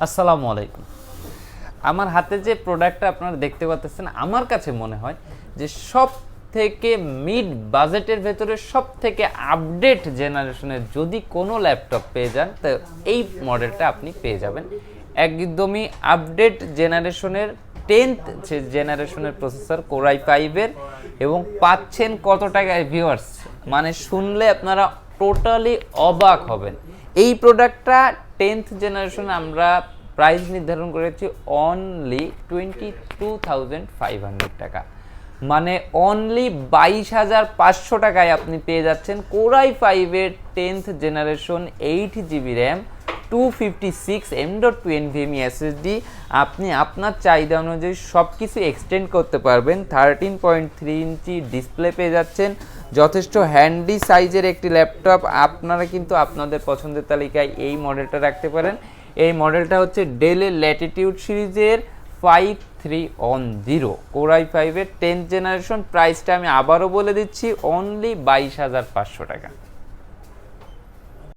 আসসালামু আলাইকুম। আমার হাতে যে প্রোডাক্টটা আপনারা দেখতে পাচ্ছেন, আমার কাছে মনে হয় যে সব থেকে মিড বাজেটের ভেতরে সব থেকে আপডেট জেনারেশনের যদি কোনো ল্যাপটপ পেয়ে যান, তো এই মডেলটা আপনি পেয়ে যাবেন। একদমই আপডেট জেনারেশনের 10th জেনারেশনের প্রসেসর কোর i5-এর, এবং পাচ্ছেন কত টাকায় ভিউয়ার্স, মানে শুনলে আপনারা টোটালি অবাক হবেন। এই প্রোডাক্টটা 10th জেনারেশন আমরা প্রাইস নির্ধারণ করেছি অনলি 22,500 টাকা, মানে অনলি 22,500 টাকায় আপনি পেয়ে যাচ্ছেন কোর i5-এর 10th generation 8GB RAM 256 M.2 NVMe SSD। আপনি আপনার চাহিদা অনুযায়ী সব কিছু এক্সটেন্ড করতে পারবেন। 13.3 ইঞ্চি ডিসপ্লে পেয়ে যাচ্ছেন, যথেষ্ট হ্যান্ডি সাইজের একটি ল্যাপটপ। আপনারা কিন্তু আপনাদের পছন্দের তালিকায় এই মডেলটা রাখতে পারেন। এই মডেলটা হচ্ছে ডেলের ল্যাটিটিউড সিরিজের 5310 কোর i5-এর 10th জেনারেশন। প্রাইসটা আমি আবারও বলে দিচ্ছি, অনলি 22,500 টাকা।